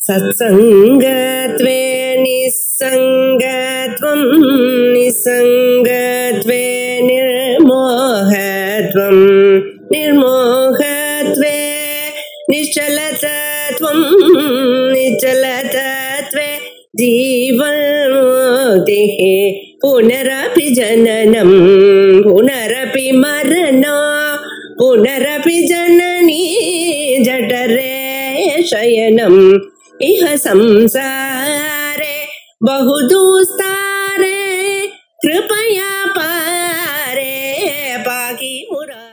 सत्संगत्वे निस्संगत्वं निस्संगत्वे निर्मोहत्वं निर्मोहत्वे निश्चलतत्वं निश्चलतत्वे जीवन्मुक्तिः पुनरपि जननं पुनरपि मरणं पुनरपि जननी जठरे शयनम् इह संसारे बहुदुस्तारे कृपया पारे पाहि मुरा.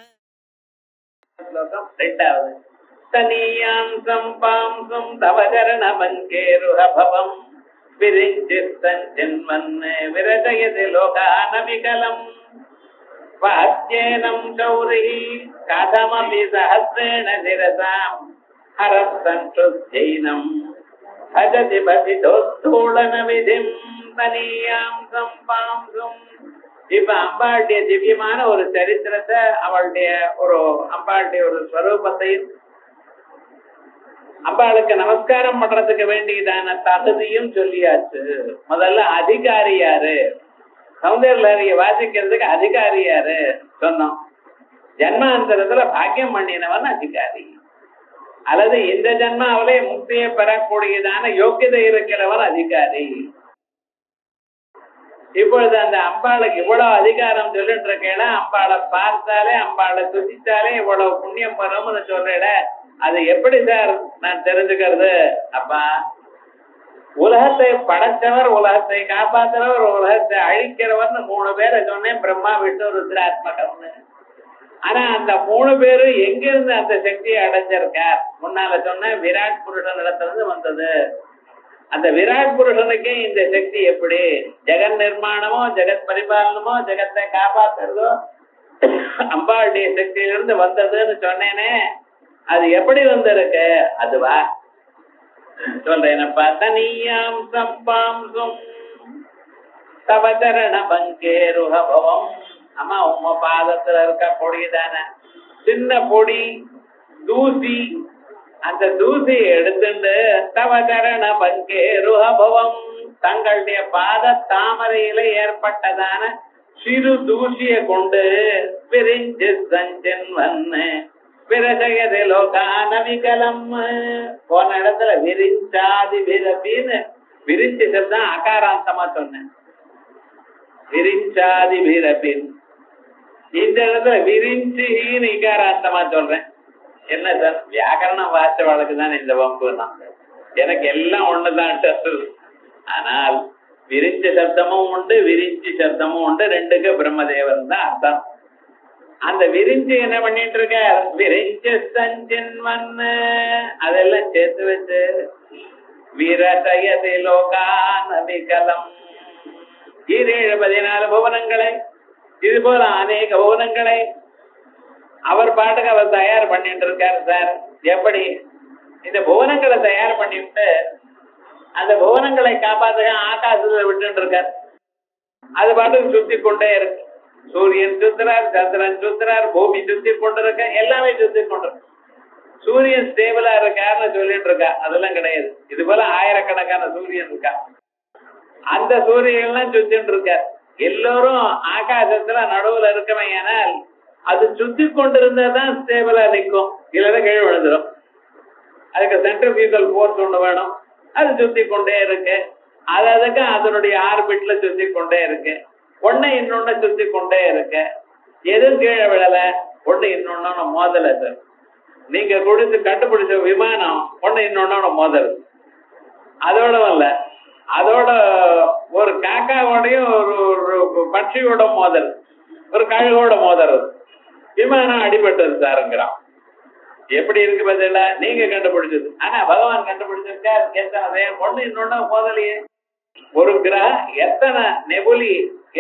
तनीयां संपांसं तव चरणपङ्केरुहभवं विरिञ्चित्तञ्चिन्मन्ने विरचयति लोकानविकलम् वाद्येनं शौरिः कथमपि सहस्रेण शिरसां हरः संशुद्धैनं भजति भजितोत्तोलनविधिं तनीयां संपांसुं. இப்ப அம்பாளுடைய திவ்யமான ஒரு சரித்திரத்தை, அவளுடைய ஒரு அம்பாளுடைய ஒரு ஸ்வரூபத்தையும் அம்பாளுக்கு நமஸ்காரம் பண்றதுக்கு வேண்டியதான தகுதியும் சொல்லியாச்சு. முதல்ல அதிகாரி யாரு, சௌந்தர்ய வாசிக்கிறதுக்கு அதிகாரி யாரு சொன்னோம். ஜன்மாந்தரத்துல பாக்கியம் பண்ணினவன் அதிகாரி, அல்லது இந்த ஜன்மாவிலே முக்தியை பெறக்கூடியதான யோக்கியதை இருக்கிறவன் அதிகாரி. இப்பொழுது அந்த அம்பாளுக்கு இவ்வளவு அதிகாரம் சொல்லிட்டு இருக்கேன். அம்பாளை பார்த்தாலே அம்பாளை துதித்தாலே இவ்வளவு புண்ணியம் வரும்னு சொல்றேன். அது எப்படி சார் நான் தெரிஞ்சுக்கிறது? அப்பா, உலகத்தை படைச்சவர், உலகத்தை காப்பாற்றுறவர், உலகத்தை அழிக்கிறவர்னு 3 பேரை சொன்னேன். பிரம்மா, விஷ்ணு, ருத்ராத்மகம்னு. ஆனா அந்த 3 பேரும் எங்கிருந்து அந்த சக்தியை அடைஞ்சிருக்கார்? முன்னால சொன்ன விராட் புருஷன் இடத்துல வந்தது. அந்த விராட் புருஷனுக்கே இந்த சக்தி எப்படி? ஜெகன் நிர்மாணமோ, ஜெகத் பரிபாலனமோ, ஜெகத்தை காப்பாற்றுறதோ அம்பாளுடைய சக்தியிலிருந்து வந்ததுன்னு சொன்னேனே, அது எப்படி வந்திருக்கு? அதுவா சொல்றேனப்பா. தனியாம் சம்பாம்சும் தவ சரண பங்கேருஹபவம். அம்மா, உம்ம பாதத்துல இருக்க பொடிதான சின்ன பொடி தூசி, அந்த தூசியை எடுத்துட்டு தவ சரண பங்கேருஹபவம், தங்களுடைய பாத தாமரையில ஏற்பட்டதான சிறு தூசியை கொண்டு விரிஞ்சு சஞ்சன்வன்னு விரஜயதி லோகானவிகலம். போன இடத்துல விரிஞ்சாதி விரபின்னு விரிஞ்சு தான் அகாராந்தமா சொன்னேன். விரிஞ்சாதி விரபின் இந்த இடத்துல விரிஞ்சின்னு இகாராந்தமா சொல்றேன். என்ன சார், வியாக்கரணம் வாச்ச வழக்கு தானே இந்த வம்பு தான். எனக்கு எல்லாம் ஒண்ணுதான். ஆனால் விரிஞ்ச சப்தமும் உண்டு, விரிஞ்சி சப்தமும் உண்டு. ரெண்டுக்கு பிரம்மதேவன் தான் அர்த்தம். அந்த விரிஞ்சு என்ன பண்ணிட்டு இருக்க? விரிஞ்சு சஞ்சின்வன்னு அதெல்லாம் சேர்த்து வச்சு விரசயதி லோகானவிகலம். 14 புவனங்களை, இது போல அநேக புவனங்களை அவர் பாட்டுக்கு அவர் தயார் பண்ணிட்டு இருக்காரு சார். எப்படி இந்த புவனங்களை தயார் பண்ணிட்டு அந்த புவனங்களை காப்பாற்ற ஆகாசத்துல விட்டு இருக்கார். அது பாட்டுக்கு சுத்தி கொண்டே இருக்கு. சூரியன் சுத்துறார், சந்திரன் சுத்துறார், பூமி சுத்தி கொண்டிருக்க, எல்லாமே சுத்தி கொண்டிருக்கு. சூரியன் ஸ்டேபிளா இருக்காருன்னு சொல்லிட்டு இருக்கா, அதெல்லாம் கிடையாது. இது போல ஆயிரக்கணக்கான சூரியன் இருக்கா. அந்த சூரியன்லாம் சுத்திட்டு இருக்கார். எல்லோரும் ஆகாசத்துல நடுவுல இருக்கவன். ஏனால் அது சுத்தி கொண்டிருந்தாதான் ஸ்டேபிளா நிற்கும், இல்லைன்னா கீழ் விழுந்துடும். அதுக்கு சென்ட்ரிபியூகல் ஃபோர்ஸ் ஒண்ணு வேணும். அது சுத்தி கொண்டே இருக்கு. அதுக்கு அதனுடைய ஆர்பிட்ல சுத்தி கொண்டே இருக்கு. ஒண்ணு இன்னொன்னு சுத்தி கொண்டே இருக்கு. எதுவும் கீழே விழல, ஒண்ணு இன்னொன்னு மோதல சார். நீங்க கொடுத்து கண்டுபிடிச்ச விமானம் ஒண்ணு இன்னொன்னு மோதல். அதோட இல்ல, அதோட ஒரு காக்காவோடையும் ஒரு பட்சியோட மோதல், ஒரு கழுகோட மோதல். விமானம் அடிபட்டது சாருங்கிறான். எப்படி இருக்கு பதில? நீங்க கண்டுபிடிச்சது. ஆனா பகவான் கண்டுபிடிச்சிருக்காரு. எத்தனை ஒண்ணு இன்னொன்னு மோதலையே. ஒரு கிரகம் எத்தனை நெபுலி,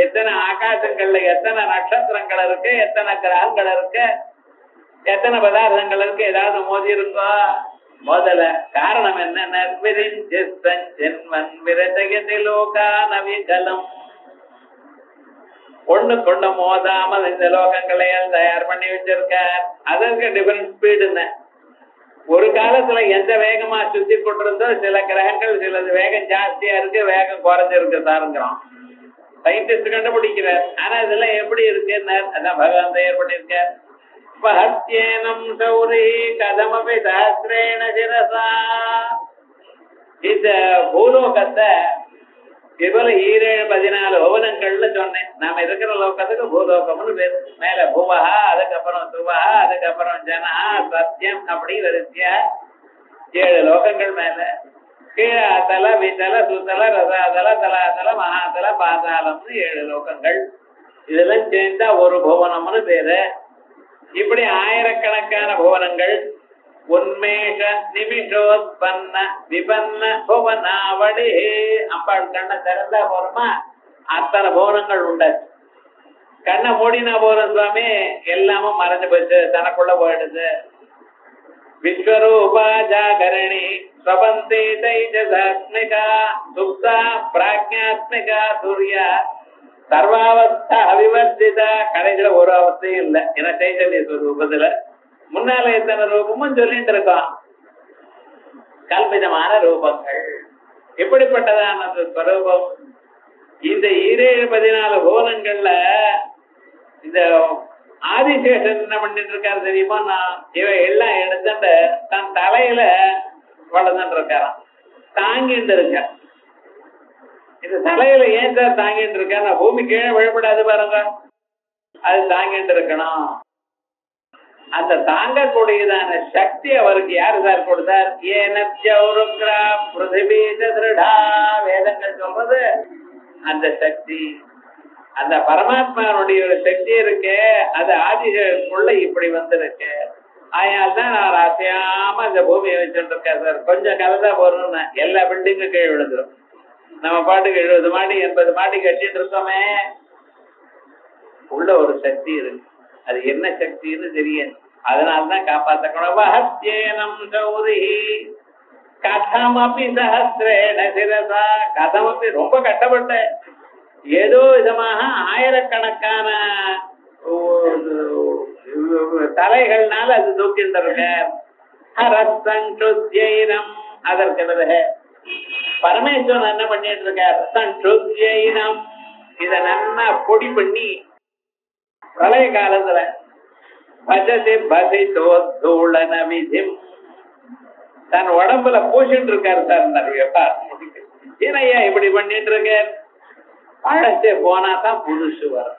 எத்தனை ஆகாசங்கள்ல எத்தனை நட்சத்திரங்கள் இருக்கு, எத்தனை கிரகங்கள் இருக்கு, எத்தனை பதார்த்தங்கள் இருக்கு, ஏதாவது மோதி இருக்கோ? மோதல. காரணம் என்ன? ஒண்ணு கொண்ட மோதாமல் இந்த லோகங்களையும் தயார் பண்ணி வச்சிருக்கார். அதற்கு டிஃபரன்ஸ் ஸ்பீடு. ஒரு காலத்துல எந்த வேகமா சுத்தி கொண்டிருந்தோ சில கிரகங்கள் சிலது வேகம் ஜாஸ்தியா இருக்கு, வேகம் குறைஞ்சிருக்கு சாருங்கிறோம். சயின்டிஸ்ட் கண்டுபிடிக்கிறார். ஆனா இதெல்லாம் எப்படி இருக்குன்னு அதான் பகவான் தயார் பண்ணிருக்கார். பஹத்யேனம் சௌரி கதமபி சஹஸ்ரேண சிரசா. இந்த பூலோகத்தை இவ்வளவு 14 புவனங்கள்னு சொன்னேன். நாம இருக்கிற லோகத்துக்கு பூலோகம்னு பேரு. மேல புவஹா, அதுக்கப்புறம் சுவஹா, அதுக்கப்புறம் ஜனஹா, சத்தியம், அப்படி வரிசையா 7 லோகங்கள். மேல கீழே அத்தல, வித்தல, சுத்தல, ரசாதல, தலாதல, மகாதல, பாதாளம்னு 7 லோகங்கள். இதெல்லாம் சேர்ந்தா ஒரு புவனம்னு பேரு. இப்படி ஆயிரக்கணக்கான புவனங்கள். உன்மேஷ நிமிஷோத்பன்ன விபன்ன புவனாவடி. அம்பாள் கண்ணை திறந்தா போறோமா அத்தனை புவனங்கள் உண்டாச்சு. கண்ணை மூடினா போறோம் சுவாமி, எல்லாமும் மறைஞ்சு போச்சு, தனக்குள்ள போயிடுது. விஸ்வரூபா ஜாகரணி ஸ்வபந்தி தைஜசாத்மிகா சுப்தா பிராக்ஞாத்மிகா சூர்யா சர்வாவஸ்தா அவிவர்த்திதா. கடைசியில ஒரு அவஸ்தையும் இல்லை. ஏன்னா தைஜல்ய ஸ்வரூபத்துல முன்னால எத்தனை ரூபமும் சொல்லிட்டு இருக்கோம். கல்பிதமான ரூபங்கள். எப்படிப்பட்டதான ஸ்வரூபம்? இந்த 14 புவனங்கள்ல இந்த ஆதிசேஷன் என்ன பண்ணிட்டு இருக்காரு தெரியுமா? நான் இவை எல்லாம் எடுத்துட்டு தன் தலையில வளர்ந்துட்டு இருக்காராம், தாங்கிட்டு இருக்க. இந்த தலையில ஏன் சார் தாங்கிட்டு இருக்க? பூமி கீழே விழப்படாது பாருங்க, அது தாங்கிட்டு இருக்கணும். அந்த தாங்கக்கூடியதான சக்தி அவருக்கு யாரு சார் கொடுத்தார்? வேதங்கள் சொல்றது அந்த சக்தி, அந்த பரமாத்மாவுடைய ஒரு சக்தி இருக்கு. அது ஆதிக்குள்ள இப்படி வந்திருக்கு. அதனால தான் நான் அசையாம அந்த பூமியை வச்சுட்டு இருக்கேன் சார். கொஞ்சம் கலந்தா போறோம்னா எல்லா பில்டிங்கும் கீழே விழுந்துரும். நம்ம பாட்டுக்கு 70 மாடி 80 மாடி கட்டிட்டு இருக்கோமே, உள்ள ஒரு சக்தி இருக்கு. அது என்ன சக்தின்னு தெரியும். அதனால்தான் காப்பாற்றணும். கதமபி சஹஸ்ரேண சிரசா. கதமபி ரொம்ப கட்டப்பட்ட ஏதோ விதமாக ஆயிரக்கணக்கான தலைகள்னால அது தூக்கிட்டு இருக்க. அதற்கு பிறகு பரமேஸ்வரன் என்ன பண்ணிட்டு இருக்கார்? இத நல்லா பொடி பண்ணி பழைய காலத்துல தன் உடம்புல பூசிட்டு இருக்காரு சார். நிறைய ஏனையா இப்படி பண்ணிட்டு இருக்க? பழசே போனாதான் புதுசு வரும்.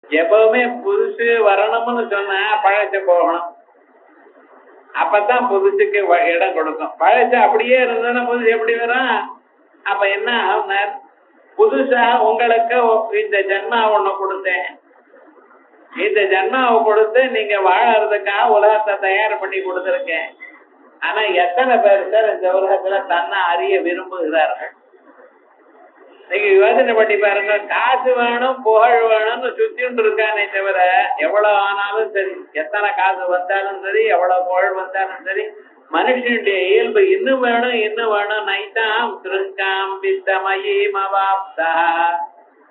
எப்பவுமே புதுசு வரணும்னு சொன்னா பழச போகணும், அப்பதான் புதுசுக்கு இடம் கொடுக்கும். பழசு அப்படியே இருந்ததுன்னா புதுசு எப்படி வரும்? அப்ப என்ன ஆகுனார்? புதுசா உங்களுக்கு இந்த ஜன்மா ஒண்ணு கொடுத்தேன், இந்த ஜன்மாவை கொடுத்து நீங்க வாழறதுக்காக உலகத்தை தயார் பண்ணி கொடுத்துருக்கேன். ஆனா எத்தனை பேர் சார் இந்த உலகத்துல தன்னை அறிய விரும்புகிறார்கள்? நீங்க யோசனை பண்ணி பாருங்க. காசு வேணும், புகழ் வேணும்னு சுத்திட்டு இருக்கானே தவிர எவ்வளவு ஆனாலும் சரி, எத்தனை காசு வந்தாலும் சரி, எவ்வளவு புகழ் வந்தாலும் சரி, மனுஷனுடைய இயல்பு இன்னும் வேணும், இன்னும் வேணும். நைதாம் திருஷ்காம் வித்தமயி மவாப்தா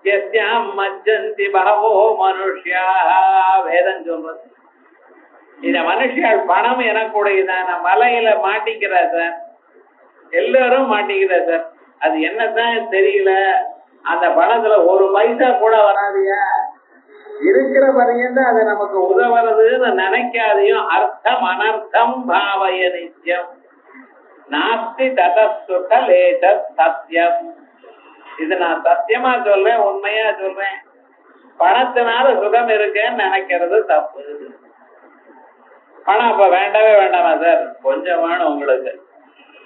யஸ்யாம் மஜ்ஜந்தி பஹவோ மனுஷ்யா. வேதம் சொல்றது. இந்த மனுஷியால் பணம் எனக்கூடியதான மலையில மாட்டிக்கிறா சார், எல்லாரும் மாட்டிக்கிறா சார். அது என்னதான் தெரியல. அந்த பணத்துல ஒரு பைசா கூட வராதியா, இருக்கிற வரையும் தான் அது நமக்கு உதவுறதுன்னு நினைக்காதையும் அர்த்தம் அனர்த்தம் பாவய நித்தியம் நாஸ்தி தத சுகலேத சத்தியம். இது நான் சத்தியமா சொல்றேன், உண்மையா சொல்றேன். பணத்தினால சுகம் இருக்குன்னு நினைக்கிறது தப்பு. பணம் அப்ப வேண்டவே வேண்டாமா சார்? கொஞ்சம் வேணும் உங்களுக்கு.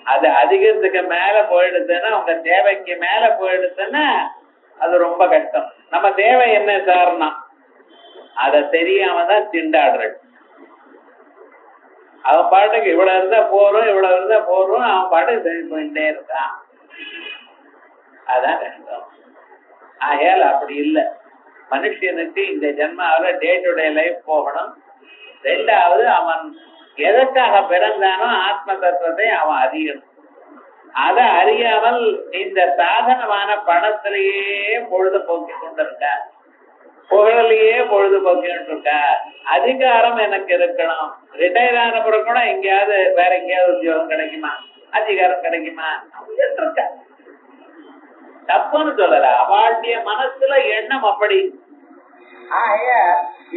அது அதிகத்துக்கு மேல போயிடுதுன்னா, உங்க தேவைக்கு மேல போயிடுதுன்னா அது ரொம்ப கஷ்டம். நம்ம தேவை என்ன சார்னா அத தெரியாம தான் திண்டாடுற. அவன் பாட்டுக்கு இவ்வளவு இருந்தா போறோம், இவ்வளவு இருந்தா போறோம், அவன் பாட்டுக்கு சரி போயிட்டே இருக்கான். அதான் கஷ்டம். ஆகையால் அப்படி இல்லை. மனுஷனுக்கு இந்த ஜென்மாவில டே டு டே லைஃப் போகணும். ரெண்டாவது, அவன் எதற்காக பிறந்தானோ ஆத்ம தத்துவத்தை அவன் அறியணும். அதை அறியாமல் இந்த சாதனமான பணத்திலேயே பொழுது போக்கிக் கொண்டிருக்கான். புகழலையே பொழுதுபோக்கிட்டு இருக்கா. அதிகாரம் எனக்கு இருக்கணும். ரிட்டையர் ஆன பிறகு கூட எங்கேயாவது வேற எங்கேயாவது உத்தியோகம் கிடைக்குமா, அதிகாரம் கிடைக்குமா இருக்க. தப்புன்னு சொல்லல, அவளுடைய மனசுல எண்ணம் அப்படி.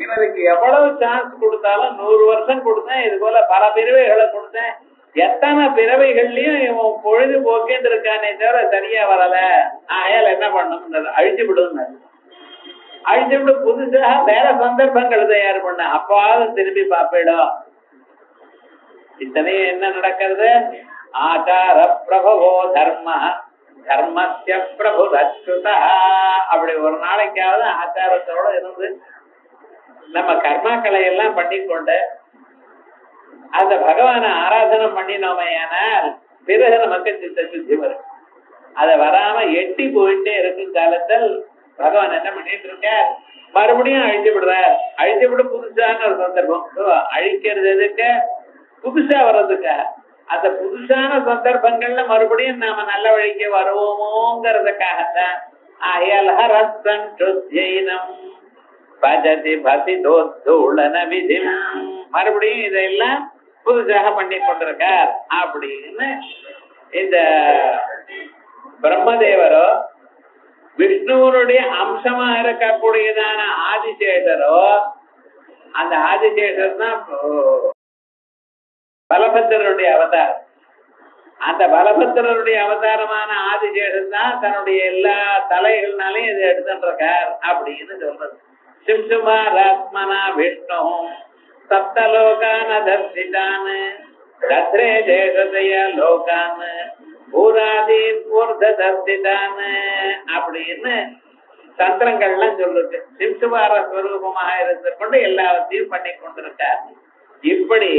இவனுக்கு எவ்வளவு சான்ஸ் கொடுத்தாலும் 100 வருஷம் கொடுத்தேன், இது போல பல பிறவைகளை கொடுத்தேன், எத்தனை பிறவைகள்லயும் இவன் பொழுது போக்கிட்டு இருக்கானே தவிர சரியா வரல. ஆயால் என்ன பண்ணணும், அழிச்சு விடுங்க. அழிச்சு விட்டு புதுசாக வேற சந்தர்ப்பங்கள் தயார் பண்ண, அப்பாவது திரும்பி பாப்பிடும். இத்தனையும் என்ன நடக்கிறது? ஆச்சார பிரபவோ தர்ம தர்மஸ்ய பிரபு அச்சுதா. அப்படி ஒரு நாளைக்காவது ஆச்சாரத்தோட இருந்து நம்ம கர்மாக்களை எல்லாம் பண்ணிக்கொண்டு அந்த பகவானை ஆராதனை பண்ணினோமையானால் பிறகு நமக்கு சித்த சுத்தி வரும். அதை வராம எட்டி போயிட்டே இருக்கும் காலத்தில் பகவான் என்ன பண்ணிட்டு இருக்க, மறுபடியும் அழிச்சு விடுறார். அழிச்சு விட புதுசான ஒரு சந்தர்ப்பம். அழிக்கிறது எதுக்கு? புதுசா வர்றதுக்கா. அந்த புதுசான சந்தர்ப்பங்கள்ல மறுபடியும் நாம நல்ல வழிக்கு வருவோமோங்கிறதுக்காகத்தான். மறுபடியும் இதெல்லாம் புதுசாக பண்ணி கொண்டிருக்கார் அப்படின்னு இந்த பிரம்மதேவரோ விஷ்ணுவனுடைய அம்சமா இருக்கக்கூடியதான ஆதிசேஷரோ, அந்த ஆதிசேஷர் தான் பலபத்திரருடைய அவதாரம். அந்த பலபத்திரருடைய அவதாரமான ஆதிசேஷன் தான் தன்னுடைய எல்லா தலைகள்னாலையும் இதை எடுத்துருக்கார் அப்படின்னு சொல்றது. சிம்சுமாராத்மனா விஷ்ணு சப்தலோகான தர்சிதான் தத்ரே தேசதய லோகான் பூராதி ஊர்த தர்சிதான் அப்படின்னு தந்திரங்கள்லாம் சொல்லுது. சிம்சுமார ஸ்வரூபமாக இருந்து கொண்டு எல்லாவற்றையும் பண்ணி கொண்டிருக்கார். இப்படி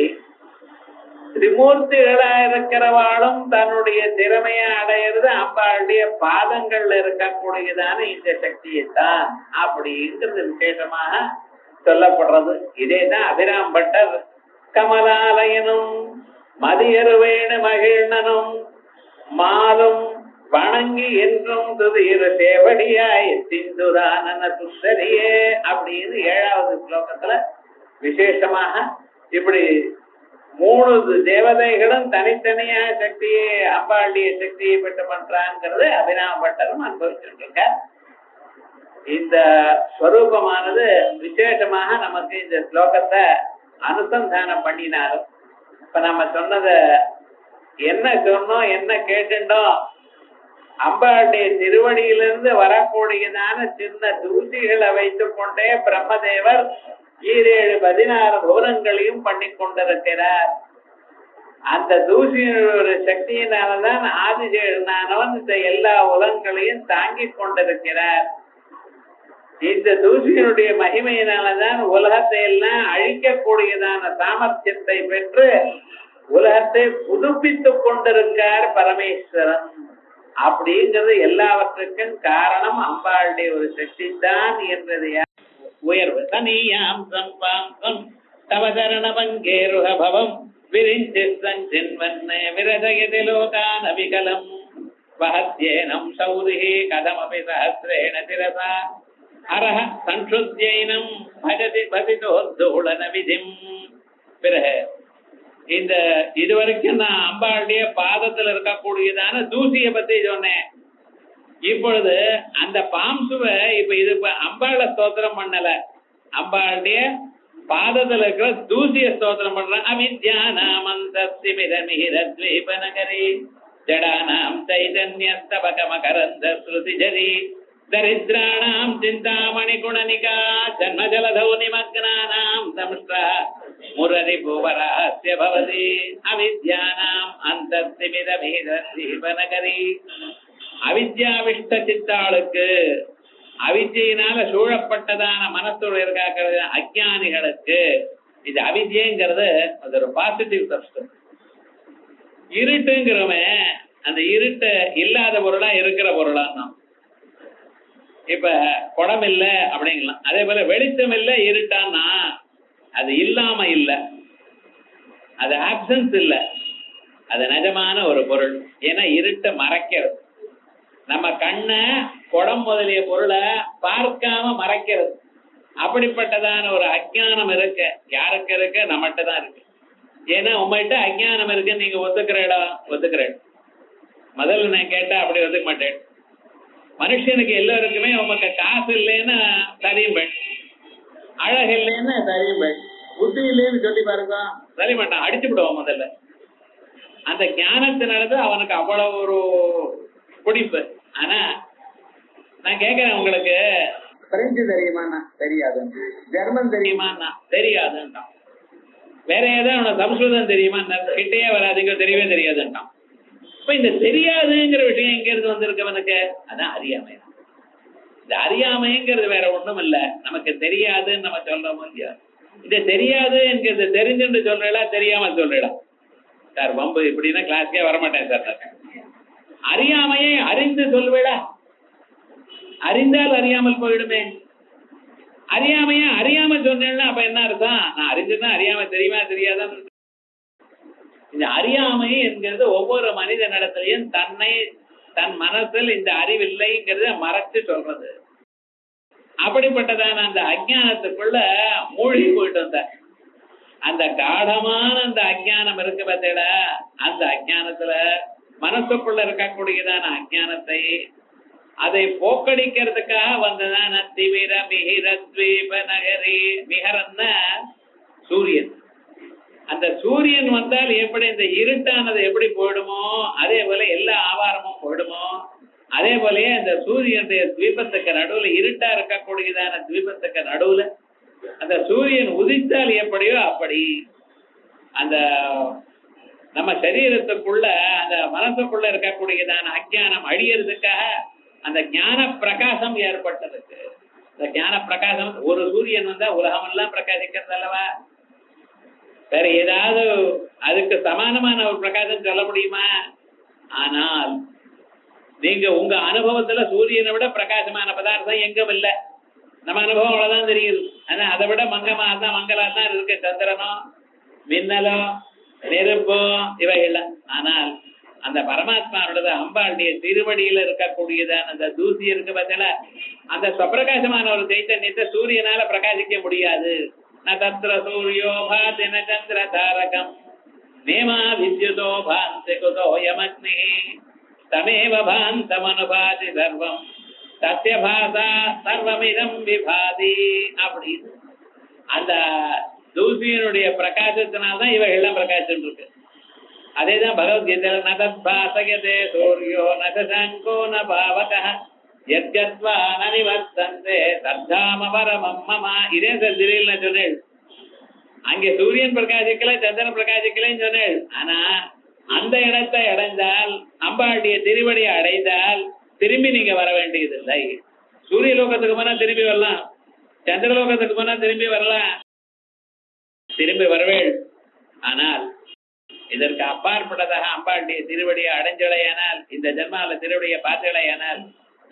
திரிமூர்த்திகளா இருக்கிறவாளும் தன்னுடைய திறமையை அடையிறது அம்பாளுடைய பாதங்கள்ல இருக்கக்கூடியதான இந்த சக்தியைத்தான் அப்படிங்கிறது விசேஷமாக சொல்லப்படுறது. இதேதான் அபிராம் பட்டர் கமலாலயனும் மதியருவேணு மகிழ்னனும் மாலும் வணங்கி என்றும் துதிர சேவடியாய் சிந்துரானன சுந்தரியே அப்படின்னு 7வது ஸ்லோகத்துல விசேஷமாக இப்படி 3 தேவதைகளும் தனித்தனியா சக்தியை அம்பாளுடைய சக்தியை பெற்று பண்றாங்கிறது அபிராம பட்டரும் அனுபவிச்சுட்டு இருக்க. இந்த ஸ்வரூபமானது விசேஷமாக நமக்கு இந்த ஸ்லோகத்தை அனுசந்தானம் பண்ணினாலும், இப்ப நம்ம சொன்னத என்ன சொன்னோம், என்ன கேட்டுட்டோம், அம்பாளுடைய திருவடியிலிருந்து வரக்கூடியதான சின்ன தூசிகளை வைத்துக் கொண்டே பிரம்மதேவர் 16 புவனங்களையும் பண்ணி கொண்டிருக்கிறார். அந்த தூசியினுடைய சக்தியினால்தான் ஆதிசேஷனானவன் இந்த எல்லா உலகங்களையும் தாங்கி கொண்டிருக்கிறார். இந்த தூசியினுடைய மகிமையினால்தான் உலகத்தை எல்லாம் அழிக்கக்கூடியதான சாமர்த்தியத்தை பெற்று உலகத்தை புதுப்பித்துக் கொண்டிருக்கார் பரமேஸ்வரன். அப்படிங்கிறது எல்லாவற்றுக்கும் காரணம் அம்பாளுடைய ஒரு சக்தி தான் என்பது உயர்வு. தனியாம் சம்பாம்சம் தவசரண பங்கேருக பவம் விரிஞ்சி சஞ்சின்வன்ன விரதயதி லோகான் அவிகலம் வஹத்யேனம் சௌரிஹி கதமபி சஹஸ்ரேண சிரசா அரஹ சன்சுத்யைனம் பஜதி பதிதோத்தூளன விதிம். பிறகு இந்த இதுவரைக்கும் நான் அம்பாளுடைய பாதத்துல இருக்கக்கூடியதான தூசியை பத்தி சொன்னேன். இப்பொழுது அந்த பாம்சுவை இப்ப இது அம்பாள ஸ்தோத்திரம் பண்ணல, அம்பாளுடைய பாதத்துல இருக்கிற தூசிய ஸ்தோத்திரம் பண்ற. அவித்யானாமந்தஸ்திமிரமிஹிரத்வீபநகரி ஜடானாம் சைதன்யஸ்தபகமகரந்த ஸ்ருதிஜரி தரித்ராணாம் சிந்தாமணி குணனிகா ஜன்மஜலதௌ நிமக்னானாம் சம்ஷ்டா முரரி புவராஸ்ய பவதி. அவித்யானாம் அந்தஸ்திமிரமிஹிரத்வீபநகரி, அவித்யாவிஷ்ட சித்தாளுக்கு, அவித்யினால சூழப்பட்டதான மனத்தோடு இருக்காக்கிறது அஜ்ஞானிகளுக்கு. இது அவித்யங்கிறது அது ஒரு பாசிட்டிவ் சப்ஸ்டன்ஸ். இருட்டுங்கிறவன் அந்த இருட்டு இல்லாத பொருளா இருக்கிற பொருளா. இப்ப குடம் இல்ல அப்படிங்கலாம். அதே போல வெளிச்சம் இல்ல இருட்டான்னா அது இல்லாம இல்ல, அது ஆப்சன்ஸ் இல்ல, அது நிஜமான ஒரு பொருள். ஏன்னா இருட்டை மறைக்கிறது. நம்ம கண்ண குடம் முதலிய பொருளை பார்க்காம மறைக்கிறது. அப்படிப்பட்டதான ஒரு அஜ்ஞானம் இருக்கு. யாருக்கு இருக்கு? நம்மகிட்ட தான் இருக்கு. ஏன்னா உங்கள்கிட்ட அஜ்ஞானம் இருக்குன்னு நீங்க ஒத்துக்கிறேன். முதல்ல நான் கேட்டா அப்படி ஒத்துக்க மாட்டேன். மனுஷனுக்கு எல்லாருக்குமே உமக்கு காசு இல்லைன்னா சரியும்பேன், அழகு இல்லைன்னா சரியும்பேன், புத்தி இல்லைன்னு சொல்லி பாருங்க சரி மாட்டான், அடிச்சு விடுவோம். முதல்ல அந்த ஞானத்தினாலது அவனுக்கு அவ்வளவு ஒரு பிடிப்பு. ஆனா நான் கேட்கிறேன், உங்களுக்கு பிரெஞ்சு தெரியுமாண்ணா? தெரியாது. ஜெர்மன் தெரியுமாண்ணா? தெரியாதுன்ட்டான். வேற ஏதாவது சம்ஸ்கிருதம் தெரியுமா? கிட்டே வராதுங்க, தெரியவே தெரியாதுன்ட்டான். இப்ப இந்த தெரியாதுங்கிற விஷயம் எங்க இருந்து வந்திருக்கவனுக்கு? அதான் அறியாமை. இந்த அறியாமைங்கிறது வேற ஒண்ணும் இல்ல, நமக்கு தெரியாதுன்னு நம்ம சொல்றோமோ இல்லையா? இந்த தெரியாது என்கிறது தெரிஞ்சுன்னு சொல்றா, தெரியாம சொல்றா சார் பம்பு இப்படின்னா கிளாஸ்க்கே வரமாட்டேன் சார். அறியாமையை அறிந்து சொல்வேடா, அறிந்தால் அறியாமல் போயிடுமே. அறியாமைய அறியாம சொன்னேன்னா அப்ப என்ன அர்த்தம்? நான் அறிஞ்சுதான் அறியாம தெரியுமா தெரியாதான். இந்த அறியாமை என்கிறது ஒவ்வொரு மனித நடத்திலையும் தன்னை தன் மனசில் இந்த அறிவில்லைங்கிறத மறைச்சு சொல்றது. அப்படிப்பட்டதான அந்த அஜ்ஞானத்துக்குள்ள மூழ்கி போயிட்டு வந்த அந்த காடமான அந்த அஜ்ஞானம் இருக்கு பார்த்தீங்களா, அந்த அஜ்ஞானத்துல மனசுக்குள்ள இருக்கக்கூடியதான அஜ்ஞானத்தை அதை போக்கடிக்கிறதுக்காக வந்ததான திமிர மிகிர ஸ்வீப நகரி. மிகரன்ன சூரியன். அந்த சூரியன் வந்தால் எப்படி இந்த இருட்டானது எப்படி போயிடுமோ அதே போல எல்லா ஆவாரமும் போயிடுமோ, அதே போலயே அந்த சூரியனுடைய தீபத்துக்கு நடுவுல இருட்டா இருக்கக்கூடியதான தீபத்துக்கு நடுவுல அந்த சூரியன் உதித்தால் எப்படியோ அப்படி அந்த நம்ம சரீரத்துக்குள்ள அந்த மனசுக்குள்ள இருக்கக்கூடியதான அஜ்ஞானம் அழியறதுக்காக அந்த ஞான பிரகாசம் ஏற்பட்டதுக்கு. இந்த ஞான பிரகாசம் ஒரு சூரியன் வந்தா உலகம் எல்லாம் பிரகாசிக்கிறது அல்லவா? வேற ஏதாவது அதுக்கு சமானமான ஒரு பிரகாசம் சொல்ல முடியுமா? ஆனால் நீங்க உங்க அனுபவத்துல சூரியனை விட பிரகாசமான பதார்த்தம் எங்கும் இல்லை. நம்ம அனுபவம் அவ்வளவுதான் தெரியுது. ஆனா அதை விட மங்கமா தான் மங்களா தான் இருக்கு. சந்திரனோ மின்னலோ நெருப்போ இவைகள். ஆனால் அந்த பரமாத்மாவோட அம்பாளுடைய திருவடியில இருக்கக்கூடியதான அந்த தூசி இருக்கு பார்த்தல, அந்த ஸ்வப்பிரகாசமான ஒரு சைத்தன்யத்தை சூரியனால பிரகாசிக்க முடியாது. ந சூரியோ பாதி ந சந்திர தாரகம் நேமா வித்யுதோ பாந்தி குதோயமக்னி தமேவ பாந்தமனுபாதி சர்வம் சத்யபாசா சர்வமிதம் விபாதி. அப்படின்னு அந்த தூசியனுடைய பிரகாசத்தினால்தான் இவ எல்லாம் பிரகாசம் இருக்கு. அதேதான் பகவத்கீதையில நதத்பாசயதே சூரியோ நசங்கோ ந பாவகः யத்கத்வா ந நிவர்த்தந்தே தத்தாம பரமம் மம. இதே சந்திரியில் நான் சொன்னேன். அங்கே சூரியன் பிரகாசிக்கல சந்திரன் பிரகாசிக்கலன்னு சொன்னேன். ஆனா அந்த இடத்தை அடைந்தால் அம்பாளுடைய திருவடியை அடைந்தால் திரும்பி நீங்க வர வேண்டியது இல்லை. சூரிய லோகத்துக்கு போனா திரும்பி வரலாம், சந்திரலோகத்துக்கு போனா திரும்பி வரலாம், திரும்பி வரவேள். ஆனால் இதற்கு அப்பாற்பட்டதாக அம்பாளுடைய திருவடியை அடைஞ்சலையானால், இந்த ஜென்மால திருவடியை பார்த்தலையானால்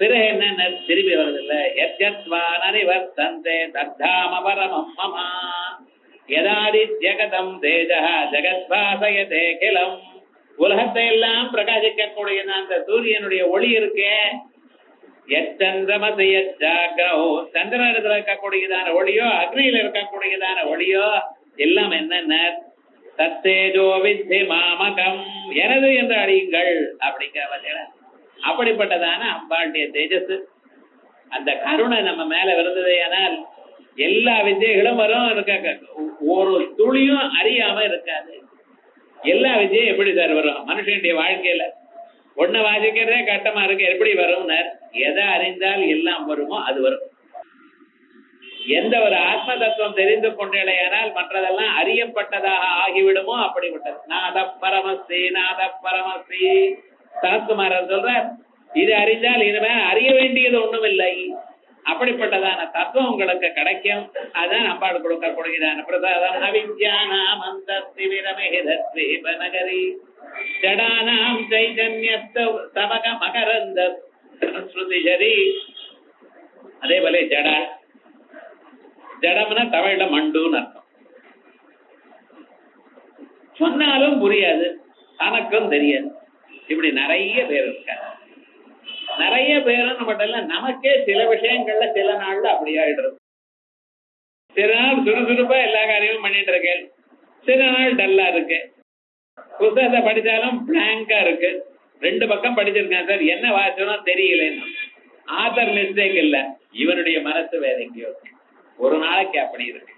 பிறகு என்ன திரும்பி வருதில்லை. யத்யத்வானரிவர்த்தந்தே தத்தாம பரமம் மம யதாதி ஜகதம் தேஜः ஜகத்பாசயதே கிலம். உலகத்தை எல்லாம் பிரகாசிக்கக்கூடிய அந்த சூரியனுடைய ஒளி இருக்கே, எச்சந்திரமசி யச்சாக்ரோ சந்திரனிடத்துல இருக்கக்கூடியதான ஒளியோ அக்னியில இருக்கக்கூடியதான ஒளியோ எல்லாம் என்னென்ன தத்தேஜோ வித்தி மாமகம் எனது என்று அடியுங்கள் அப்படிங்கிற. அப்படிப்பட்டதான அம்பாளுடைய தேஜஸ் அந்த கருணை நம்ம மேல வருந்ததையானால் எல்லா வித்தியைகளும் வரும். ஒரு துளியும் அறியாம இருக்காது. எல்லா வித்தியும் எப்படி சார் வரும்? மனுஷனுடைய வாழ்க்கையில ஒன்ன வாசிக்கிறதே கட்டமா இருக்கு, எப்படி வரும்? எதை அறிந்தால் எல்லாம் வருமோ அது வரும். எந்த ஒரு ஆத்ம தத்துவம் தெரிந்து கொண்டேனால் மற்றதெல்லாம் அறியப்பட்டதாக ஆகிவிடுமோ அப்படிப்பட்டது. நாத பரமஸ்ரீ நாத பரமஸ்ரீ சனத்குமாரர் சொல்றார், இது அறிந்தால் இனிமே அறிய வேண்டியது ஒண்ணும் இல்லை. அப்படிப்பட்டதான தத்துவம் உங்களுக்கு கிடைக்கும். அதான் அம்பாள் கொடுக்கக்கூடியதான பிரசாதம். அவித்யானாம் அந்தஸ்திவிரமேதத்வீபநகரி ஜடானாம் சைதன்யஸ்த சமக மகரந்த ஸ்ருதிஜரி. அதே போல ஜடா, ஜடம்னா தமிழ்ல மண்டுன்னு அர்த்தம். சொன்னாலும் புரியாது, தனக்கும் தெரியாது. இப்படி நிறைய பேர் இருக்காங்க. நிறைய பேரும் நம்மகிட்ட நமக்கே சில விஷயங்கள்ல சில நாள்ல அப்படி ஆயிடுறது. சில நாள் சுறுசுறுப்பா எல்லா காரியமும் பண்ணிட்டு இருக்கேன், சில நாள் டல்லா இருக்கு. புத்தகத்தை படிச்சாலும் பிளாங்கா இருக்கு. 2 பக்கம் படிச்சிருக்கேன் சார், என்ன வாசனம் தெரியலன்னு. ஆத்தர் மிஸ்டேக் இல்ல, இவனுடைய மனசு வேற எங்கேயோ இருக்கு. ஒரு நாளைக்கு அப்படி இருக்கு.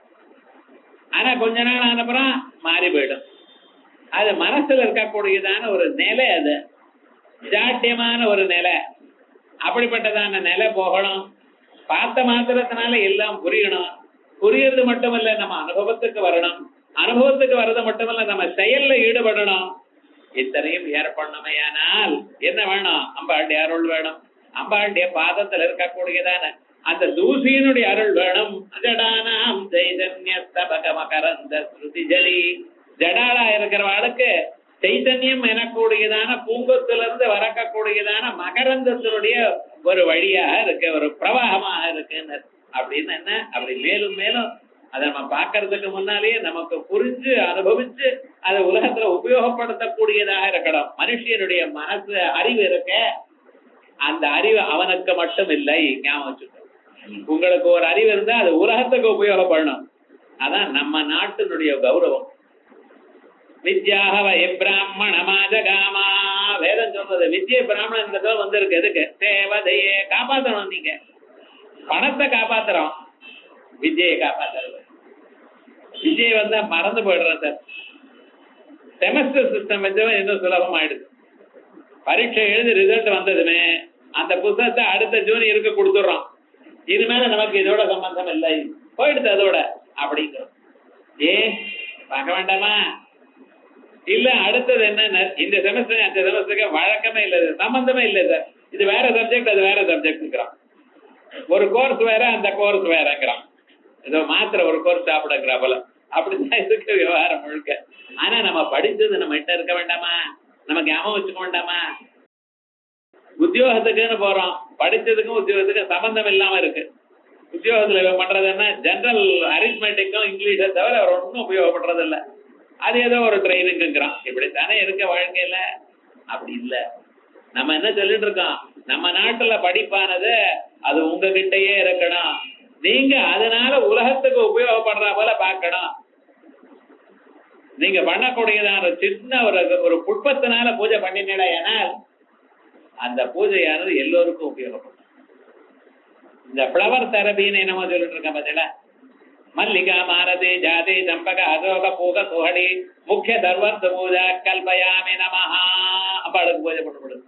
ஆனா கொஞ்ச நாள் ஆனப்புறம் மாறி போயிடும். அது மனசுல இருக்கக்கூடியதான ஒரு நிலை, அது ஜாட்டியமான ஒரு நிலை. அப்படிப்பட்டதான நிலை போகணும். பார்த்த மாத்திரத்தினால எல்லாம் புரியணும். புரியறது மட்டுமல்ல, நம்ம அனுபவத்துக்கு வரணும். அனுபவத்துக்கு வர்றது மட்டுமல்ல, நம்ம செயல்ல ஈடுபடணும். இத்தனையும் ஏற்படணுமையானால் என்ன வேணும்? அம்பாளுடைய அருள் வேணும். அம்பாளுடைய பாதத்தில் இருக்கக்கூடியதான அந்த தூசியினுடைய அருள் வேணும். ஜடானாம் சைதன்ய ஸ்தபக மகரந்த ஸ்ருதி ஜலி. ஜடாலா இருக்கிறவாளுக்கு சைத்தன்யம் எனக்கூடியதான பூங்கத்திலிருந்து வரக்கூடியதான மகரந்தத்தினுடைய ஒரு வழியாக இருக்கு, ஒரு பிரவாகமாக இருக்குன்னு. அப்படின்னு என்ன? அப்படி மேலும் மேலும் அதை நம்ம பார்க்கறதுக்கு முன்னாலேயே நமக்கு புரிஞ்சு அனுபவிச்சு அதை உலகத்துல உபயோகப்படுத்தக்கூடியதாக இருக்கணும். மனுஷனுடைய மனசு அறிவு இருக்க, அந்த அறிவு அவனுக்கு மட்டும் இல்லை. ஞாபகம் வச்சுக்கோ, உங்களுக்கு ஒரு அறிவு இருந்தா அது உலகத்துக்கு உபயோகப்படணும். அதான் நம்ம நாட்டினுடைய கௌரவம். வித்யாஹவ பிராமணமாஜகாமா. வேதம் சொல்றது வித்யை பிராமணன்றத வந்திருக்கு. எதுக்கு? தேவதையே காப்பாற்றணும். நீங்க பணத்தை காப்பாத்துறோம், வித்யை காப்பாத்துறது. விஜய் வந்தா மறந்து போயிடுற சார். செமஸ்டர் சிஸ்டம் வச்சவன் இன்னும் சுலபமாயிடுது. பரீட்சை எழுதி ரிசல்ட் வந்ததுமே அந்த புத்தகத்தை அடுத்த ஜூனியருக்கு கொடுத்துடுறோம். இனிமேல நமக்கு இதோட சம்பந்தம் இல்லை, போயிடுது அதோட அப்படிங்கிறோம். ஏன் பார்க்க வேண்டாமா? இல்ல அடுத்தது என்ன, இந்த செமஸ்டர் அந்த செமஸ்டருக்கு வழக்கமே இல்லை, சம்பந்தமே இல்லை சார், இது வேற சப்ஜெக்ட் அது வேற சப்ஜெக்ட்ங்கிறான். ஒரு கோர்ஸ் வேற அந்த கோர்ஸ் வேறங்கிறான். ஏதோ மாத்திர ஒரு கோர்ஸ் சாப்பிடுங்கிற போல. அப்படிதான் இருக்கு விவகாரம் முழுக்க. ஆனா நம்ம படிச்சது நம்ம கிட்ட இருக்க வேண்டாமா? நமக்கு ஞாபகம் வச்சுக்க வேண்டாமா? உத்தியோகத்துக்குன்னு போறோம், படிச்சதுக்கும் உத்தியோகத்துக்கும் சம்பந்தம் இல்லாம இருக்கு. உத்தியோகத்துல பண்றது என்ன? ஜெனரல் அரித்மெட்டிக்கும் இங்கிலீஷை தவிர அவர் ஒன்றும் உபயோகப்படுறது இல்லை. அது ஏதோ ஒரு ட்ரைனிங்கிறான். இப்படித்தானே இருக்க வாழ்க்கையில. அப்படி இல்ல. நம்ம என்ன சொல்லிட்டு இருக்கோம்? நம்ம நாட்டுல படிப்பானது அது உங்ககிட்டயே இருக்கணும். நீங்க அதனால உலகத்துக்கு உபயோகப்படுற போல பார்க்கணும். நீங்க பண்ணக்கூடியதான சின்ன ஒரு புட்பத்தினால பூஜை பண்ணினீங்களா, ஏனால் அந்த பூஜையானது எல்லோருக்கும் உபயோகப்படும். இந்த பிளவர் தெரபின்னு என்னமோ சொல்லிட்டு இருக்க பார்த்தீங்களா? மல்லிகா மாரதி ஜாதி சம்பக அசோக பூக குஹடி முக்கிய தர்வர்த்த பூஜா கல்பயாமி நமஹா. அப்பாளுக்கு பூஜை பண்ணப்படுது.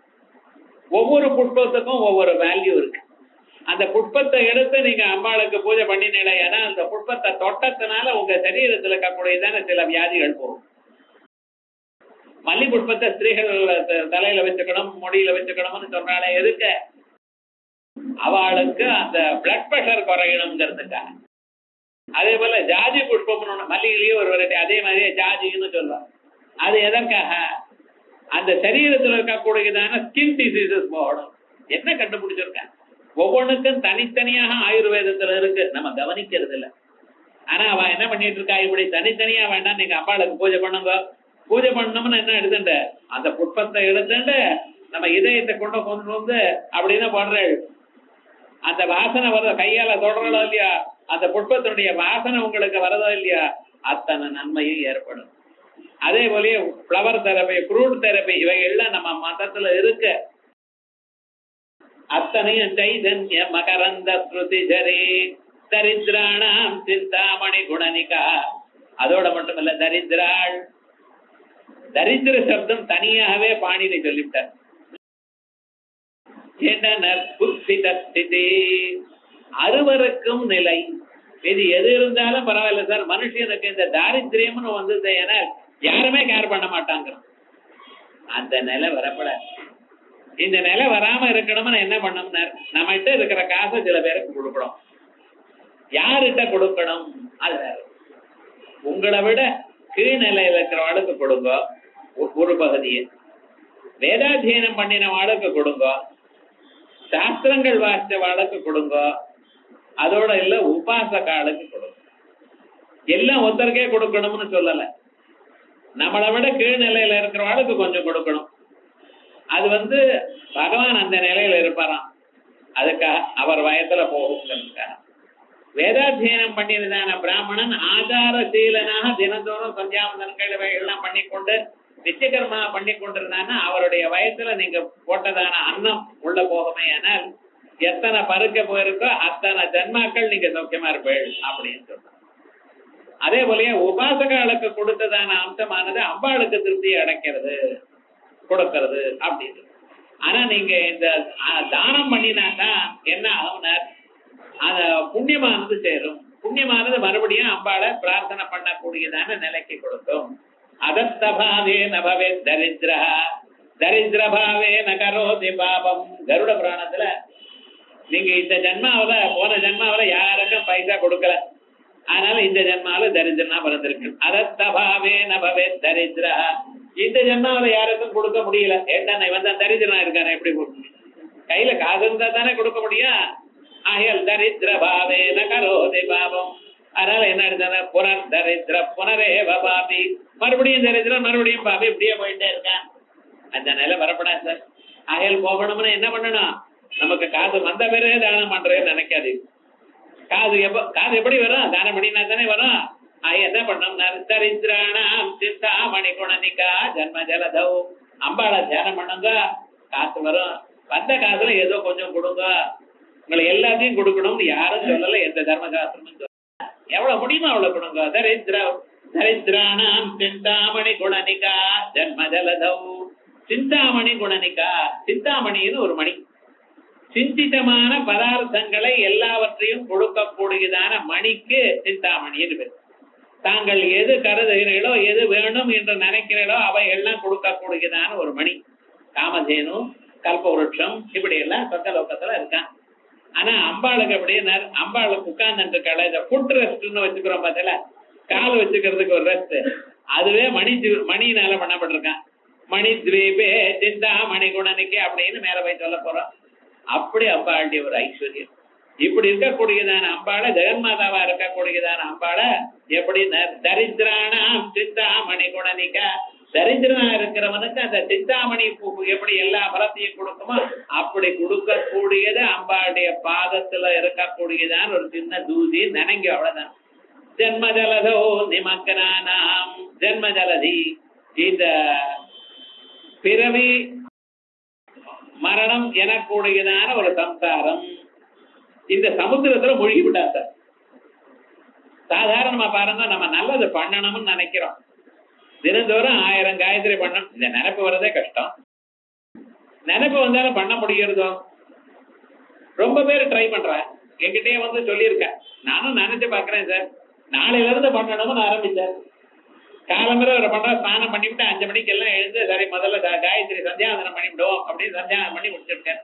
ஒவ்வொரு புட்பத்துக்கும் ஒவ்வொரு வேல்யூ இருக்கு. அந்த புட்பத்தை எடுத்து நீங்க அம்பாளுக்கு பூஜை பண்ணினீங்களா, ஏன்னா அந்த புட்பத்தை தொட்டத்தினால உங்க சரீரத்தில் இருக்கக்கூடியதான சில வியாதிகள் போகும். மல்லி புட்பத்தை ஸ்திரீகள் தலையில வச்சுக்கணும், முடியில வச்சுக்கணும்னு சொல்றாளே, எதுக்கு? அவளுக்கு அந்த பிளட் பிரஷர் குறையணுங்கிறதுக்காக. அதே போல ஜாதி புஷ்பம் மல்லிகையிலேயே ஒரு வெரைட்டி, அதே மாதிரியே ஜாதின்னு சொல்றாங்க. அது எதற்காக? அந்த சரீரத்தில் இருக்கக்கூடியதான ஸ்கின் டிசீசஸ் போகணும். என்ன கண்டுபிடிச்சிருக்க? ஒவ்வொன்றுக்கும் தனித்தனியாக ஆயுர்வேதத்துல இருக்கு, நம்ம கவனிக்கிறது இல்லை. ஆனா அவ என்ன பண்ணிட்டு இருக்கா? இப்படி தனித்தனியா வேண்டாம், நீங்க அம்பாளுக்கு பூஜை பண்ணுங்க. பூஜை பண்ணணும்னு என்ன எடுத்துட்டு அந்த புஷ்பத்தை எடுத்துட்டு நம்ம இதயத்தை கொண்டு வந்து அப்படின்னு பண்றேன். அந்த வாசனை வர கையால தொடரலோ இல்லையா, அந்த புஷ்பத்தினுடைய வாசனை உங்களுக்கு வரதோ இல்லையா, அத்தனை நன்மையும் ஏற்படும். அதே போலயே பிளவர் தெரபி, ஃப்ரூட் தெரபி இவைகள்லாம் நம்ம மதத்துல இருக்கு. அத்தனையும் சைதன்ய மகரந்த ஸ்ருதி ஜரி தரித்ராணாம் சிந்தாமணி குணனிகா. அதோட மட்டுமல்ல, தரித்ராள், தரித்திர சப்தம் தனியாகவே பாணினி சொல்லிவிட்டார். அறுவருக்கும் நிலை. இது எது இருந்தாலும் பரவாயில்ல சார், மனுஷனுக்கு இந்த தாரித்திரியம்னு வந்தது என யாருமே கேர் பண்ண மாட்டாங்க. அந்த நிலை வரப்பட, இந்த நிலை வராம இருக்கணும்னு என்ன பண்ணோம்னா, நம்ம கிட்ட இருக்கிற காசை சில பேருக்கு கொடுக்கணும். யாருகிட்ட கொடுக்கணும்? அது வேற. உங்களை விட கீழ்நிலையில இருக்கிறவாளுக்கு கொடுங்க ஒரு பகுதியை, வேதாத்தியனம் பண்ணின வாளுக்கு கொடுங்க, சாஸ்திரங்கள் வாசிச்ச வாளுக்கு கொடுங்க, அதோட இல்ல உபாசகாளுக்கு கொடுங்க. எல்லாம் ஒருத்தருக்கே கொடுக்கணும்னு சொல்லல. நம்மளை விட கீழ்நிலையில இருக்கிறவாளுக்கு கொஞ்சம் கொடுக்கணும். அது பகவான் அந்த நிலையில இருப்பாராம், அதுக்காக அவர் வயத்துல போகுங்கிறதுக்காக. வேதாத்தியனம் பண்ணினதான பிராமணன் ஆச்சாரசீலனாக தினந்தோறும் சந்தியாவந்தனங்கள் எல்லாம் பண்ணிக்கொண்டு நிச்சயகர்மா பண்ணி கொண்டிருந்தான்னா அவருடைய வயசுல நீங்க போட்டதான அன்னம் உள்ள போகுமே ஆனால் எத்தனை பருக்க போயிருக்கோ அத்தனை ஜன்மாக்கள் நீங்க சௌக்கியமா இருப்பீள் அப்படின்னு சொல்றாங்க. அதே போலயே உபாசகாளுக்கு கொடுத்ததான அம்சமானது அம்பாளுக்கு திருப்தியை அடைக்கிறது கொடுக்கிறது அப்படின்னு. ஆனா நீங்க இந்த தானம் பண்ணினாதான் என்ன ஆகுனார், அத புண்ணியமானது சேரும். புண்ணியமானது மறுபடியும் அம்பாளை பிரார்த்தனை பண்ணக்கூடியதான நிலைக்கு கொடுக்கும். அதஸ்தபாவே நபவே தரித்ரா தரித்ரபாவே நகரோதி பாபம். கருட புராணத்துல நீங்க இந்த ஜென்மாவில போன ஜென்மாவில யாருக்கும் பைசா கொடுக்கல, அதனால இந்த ஜென்மாவில தரித்திரனா பிறந்திருக்கு. அதஸ்தபாவே நபவே தரித்ரா, இந்த ஜென்மாவில யாருக்கும் கொடுக்க முடியல. ஏன்னா இவன் தான் தரித்திரனா இருக்காரு, எப்படி கையில காசு இருந்தா தானே கொடுக்க முடியும். ஆயல் தரித்திரபாவே நகரோதி பாபம். அதனால என்ன எடுத்தாங்க, புனர் தரித்திர புனரேவ பாபி, மறுபடியும் தரித்திரம் மறுபடியும் பாபி, இப்படியே போயிட்டே இருக்கான். அந்த நிலை வரப்படாது சார். ஆயல் போகணும்னா என்ன பண்ணணும், நமக்கு காசு வந்த பிறகு தானம் பண்றேன்னு நினைக்காது. காசு எப்படி வரும், தானம் பண்ணினா தானே வரும். என்ன பண்ணோம்னா தரித்திராணாம் சிந்தாமணி குணனிகா ஜன்ம ஜலதவ். அம்பாளை தியானம் பண்ணுங்க, காசு வரும். வந்த காசுல ஏதோ கொஞ்சம் கொடுங்க, உங்களை எல்லாத்தையும் கொடுக்கணும்னு யாரும் சொல்லல, எந்த தர்மசாஸ்திரமும் சொல்லல. எவ்வளவு முடியுமோ அவ்வளவு கொடுங்க. தரித்திராணாம் சிந்தாமணி குணனிகா ஜன்ம ஜலதவ். சிந்தாமணி குணனிகா, சிந்தாமணின்னு ஒரு மணி, சிந்திதமான பதார்த்தங்களை எல்லாவற்றையும் கொடுக்கக்கூடியதான மணிக்கு சிந்தாமணின்னு பேர். தாங்கள் எது கருதுகிறீர்களோ எது வேணும் என்று நினைக்கிறீர்களோ அவை எல்லாம் கொடுக்கக்கூடியதான ஒரு மணி. காமதேனு கல்பவருஷம் இப்படி எல்லாம் சொர்க்கலோகத்துல இருக்கான். ஆனா அம்பாளுக்கு அப்படியே அம்பாளுக்கு உட்கார்ந்து இருக்காள். இந்த ஃபுட் ரெஸ்ட்னு வச்சுக்கிறோம் பார்த்தல, கால் வச்சுக்கிறதுக்கு ஒரு ரெஸ்ட், அதுவே மணியினால பண்ணப்பட்டிருக்கான். மணி துவீபே சிந்தாமணி குணனிக்கு அப்படின்னு மேல போய் சொல்ல போறோம். அப்படி அம்பாளுடைய ஒரு ஐஸ்வர்யம். இப்படி இருக்கக்கூடியதான அம்பாளை, ஜெகன்மாதாவா இருக்கக்கூடியதான அம்பாளை எப்படி தரித்திராணாம் சிந்தாமணி குணனிக்கா, தரித்திரனா இருக்கிறவனுக்கு அந்த சிந்தாமணி பூ எப்படி எல்லா பலத்தையும் கொடுக்குமோ அப்படி கொடுக்கக்கூடியது அம்பாளுடைய பாதத்துல இருக்கக்கூடியதான ஒரு சின்ன தூசி நினைங்க, அவ்வளவுதான். ஜென்ம ஜலதோ நிமக்கனானாம், ஜென்ம ஜலதி இந்த பிறவி மரணம் எனக்கூடியதான ஒரு சம்சாரம். இந்த சமுத்திரத்துல மூழ்கி விட்டா சார். சாதாரணமா பாருங்க, நம்ம நல்லது பண்ணணும்னு நினைக்கிறோம், தினந்தோறும் 1000 காயத்ரி பண்ணணும். இந்த நினைப்பு வரதே கஷ்டம். நினைப்பு வந்தாலும் பண்ண முடிகிறதோ? ரொம்ப பேர் ட்ரை பண்றேன், என்கிட்டயே வந்து சொல்லியிருக்கேன். நானும் நினைச்சு பாக்குறேன் சார், நாளையில இருந்து பண்ணணும்னு ஆரம்பிச்சேன். காலம்பரை ஒரு பண்ற ஸ்நானம் பண்ணிவிட்டு 5 மணிக்கு எல்லாம் எழுந்து சரி முதல்ல காயத்ரி சந்தியாவந்தனம் பண்ணிவிடுவோம் அப்படின்னு சந்தியாவனம் பண்ணி முடிச்சிருக்கேன்.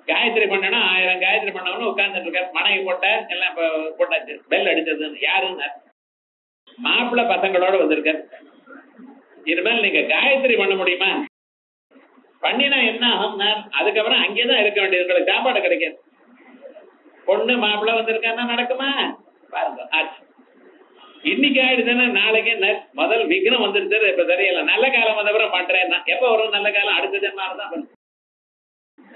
காயத்ரி பண்ணனா 1000 காயத்ரி பண்ணவனு உட்கார்ந்துட்டு இருக்காரு. மனைவி போட்ட எல்லாம் போட்டாச்சு, பெல் அடிச்சது. யாருன்னு மாப்பிள்ளை பசங்களோட வந்திருக்காரு. இனிமேல் நீங்க காயத்ரி பண்ண முடியுமா? பண்ணினா என்ன ஆகும்னா அதுக்கப்புறம் அங்கேதான் இருக்க வேண்டியது, உங்களுக்கு சாப்பாடு கிடைக்காது. பொண்ணு மாப்பிள்ளை வந்திருக்காருன்னா நடக்குமா பாருங்க. ஆச்சு, இன்னைக்கு ஆயிடுச்சுன்னா நாளைக்கு முதல் விக்னம் வந்துருச்சு. இப்ப தெரியல, நல்ல காலம் வந்தப்புறம் பண்றேன்னா எப்ப வரும் நல்ல காலம்? அடுத்த ஜென்மால தான் பண்ணும்.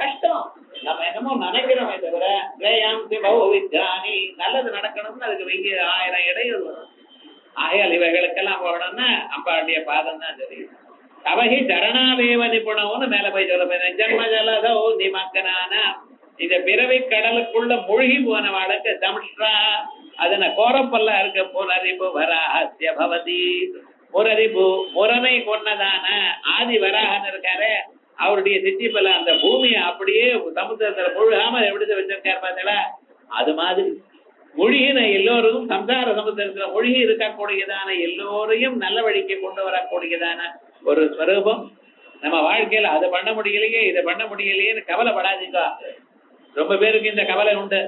கஷ்டம். நம்ம என்னமோ நினைக்கிறோமே தவிர நல்லது நடக்கணும்னு அதுக்கு 1000 இடையூறு வரும். ஆகையால் இவைகளுக்கெல்லாம் போகணும்னா அம்பாளுடைய பாதம் தான் தெரியும். அவகி சரணாதேவ நிபுணம்னு மேல போய் சொல்ல போய் ஜன்ம ஜலதோ நிமக்கனான, இந்த பிறவி கடலுக்குள்ள மூழ்கி போன வாழ்க்கை சம்ஸ்ரா அதன கோரப்பல்ல இருக்க புனரிபு வராஹஸ்ய பவதி. புனரிபு முரணை கொன்னதான ஆதி வராகன் இருக்காரு, அவருடைய சித்திப்பல அந்த பூமியை அப்படியே சமுத்திரத்துல முழுகாம எப்படி வச்சிருக்காரு பார்த்தல, அது மாதிரி மொழியின எல்லோரும் சம்சார சமுத்திரத்துல மொழி இருக்கக்கூடியதான எல்லோரையும் நல்ல வழிக்கு கொண்டு வரக்கூடியதான ஒரு ஸ்வரூபம். நம்ம வாழ்க்கையில அதை பண்ண முடியலையே இதை பண்ண முடியலையேன்னு கவலைப்படாதீங்க. ரொம்ப பேருக்கு இந்த கவலை உண்டு.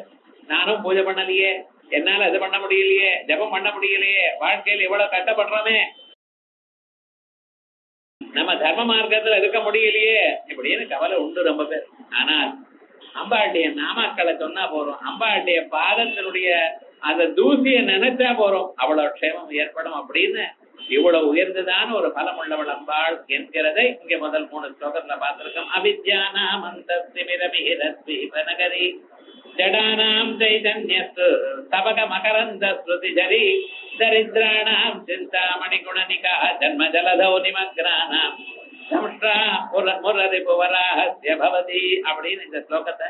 நானும் பூஜை பண்ணலையே, என்னால அது பண்ண முடியலையே, ஜபம் பண்ண முடியலையே, வாழ்க்கையில எவ்வளவு கஷ்டப்படுறோமே, நம்ம தர்ம மார்க்கத்துல இருக்க முடியலையே இப்படின்னு கவலை உண்டு ரொம்ப பேர். ஆனால் அம்பாளுடைய நாமாக்களை சொன்னா போறோம், அம்பாளுடைய பாதத்தினுடைய அந்த தூசியை நினைச்சா போறோம், அவ்வளவு க்ஷேமம் ஏற்படும் அப்படின்னு இவ்வளவு உயர்ந்ததான ஒரு பலம் உள்ளவள் அம்பாள் என்கிறதை இங்க முதல் 3 ஸ்லோகத்துல பார்த்திருக்கோம். அவித்யானாமந்தஸ்திமிரமிஹிரஸ்வீபநகரி ஜடானாம் சைதன்யஸ்து சபக மகரந்த ஸ்ருதிஜரி தரித்ராணாம் சிந்தாமணி குணனிகா ஜன்ம ஜலதோ நிமக்ரானாம் சம்ஷ்டா முரரிபுவராஹஸ்ய பவதி அப்படின்னு இந்த ஸ்லோகத்தை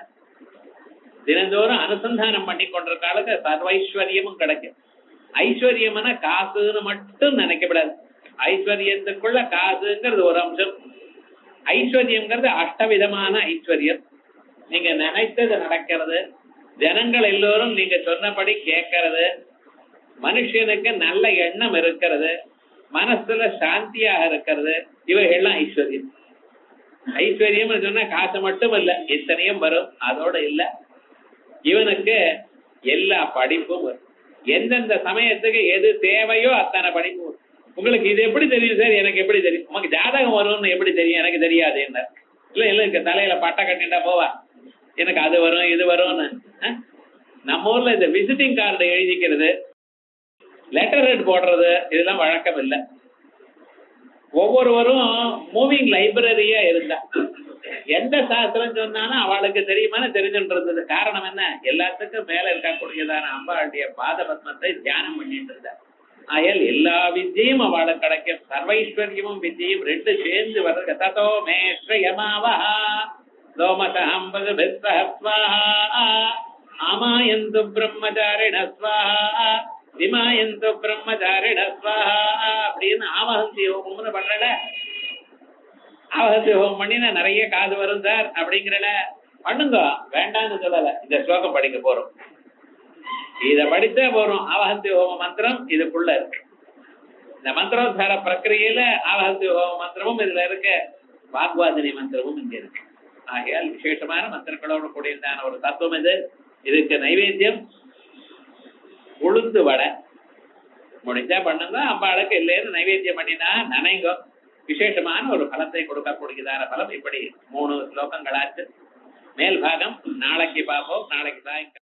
தினந்தோறும் அனுசந்தானம் பண்ணி கொண்டிருக்காளுக்கு சர்வைஸ்வரியமும் கிடைக்கும். ஐஸ்வர்யம்னா காசுன்னு மட்டும் நினைக்கப்படாது. ஐஸ்வர்யத்துக்குள்ள காசுங்கிறது ஒரு அம்சம். ஐஸ்வர்யம்ங்கிறது அஷ்டவிதமான ஐஸ்வர்யம். நீங்க நினைத்தது நடக்கிறது, ஜனங்கள் எல்லோரும் நீங்க சொன்னபடி கேட்கறது, மனுஷனுக்கு நல்ல எண்ணம் இருக்கிறது, மனசுல சாந்தியாக இருக்கிறது, இவைகள்லாம் ஐஸ்வர்யம். ஐஸ்வர்யம் சொன்னா காசு மட்டும் இல்ல, இத்தனையும் வரும். அதோட இல்ல, இவனுக்கு எல்லா படிப்பும் வரும். எந்தெந்த சமயத்துக்கு எது தேவையோ அத்தனை படிப்பு வரும். உங்களுக்கு இது எப்படி தெரியும் சார்? எனக்கு எப்படி தெரியும்? உனக்கு ஜாதகம் வரும்னு எப்படி தெரியும்? எனக்கு தெரியாது. என்ன இல்ல இல்ல தலையில பட்டை கட்டிட்டா போவா, எனக்கு அது வரும் இது வரும்னு. நம்ம ஊர்ல இந்த விசிட்டிங் கார்டு எழுதிக்கிறது, லெட்டர் ஹெட் போடுறது, இதெல்லாம் வழக்கம் இல்லை. ஒவ்வொருவரும் மூவிங் லைப்ரரியா இருந்தா எந்த சாஸ்திரம் சொன்னாலும் அவளுக்கு தெரியுமான தெரிஞ்சுட்டு இருந்தது. காரணம் என்ன? எல்லாத்துக்கும் மேல இருக்கக்கூடியதான அம்பாளுடைய பாத பத்மத்தை தியானம் பண்ணிட்டு இருந்தா. ஆயல் எல்லா வித்தியும் அவளுக்கு கிடைக்கும். சர்வைஸ்வர்யமும் வித்தியும் ரெண்டு சேர்ந்து வர்றது. ததோ மேஸ்ரயமாவா லோமசாம்பது பெஸ்வஹஸ்வாஹா ஆமாயந்து பிரம்மச்சாரிண ஸ்வாஹா விமாயந்து பிரம்மச்சாரிண ஸ்வாஹா அப்படின்னு ஆவஹந்தி ஹோமம்னு பண்றல. ஆவஹந்தி ஹோமம் பண்ணினா நிறைய காது வரும் சார் அப்படிங்கிறல. பண்ணுங்க, வேண்டாம்னு சொல்லல. இந்த ஸ்லோகம் படிக்க போறோம், இத படித்தே போறோம். ஆவஹந்தி ஹோம மந்திரம் இதுக்குள்ள இருக்கு. இந்த மந்திரோத்தார பிரக்கிரியில ஆவஹந்தி ஹோம மந்திரமும் இதுல இருக்கு, வாக்வாதினி மந்திரமும் இங்க இருக்கு. ஆகையால் விசேஷமான மந்திரங்களோடு கூடியதான ஒரு தத்துவம் இது. இதுக்கு நைவேத்தியம் உளுந்து வடை. முடிஞ்சா பண்ணுங்க, அம்பாளுக்கு இல்லைன்னு நைவேத்தியம் பண்ணினா நினைங்கோ. விசேஷமான ஒரு பலத்தை கொடுக்கக்கூடியதான பலம். இப்படி 3 ஸ்லோகங்களாச்சு. மேல் பாகம் நாளைக்கு பார்ப்போம். நாளைக்கு சாயங்காலம்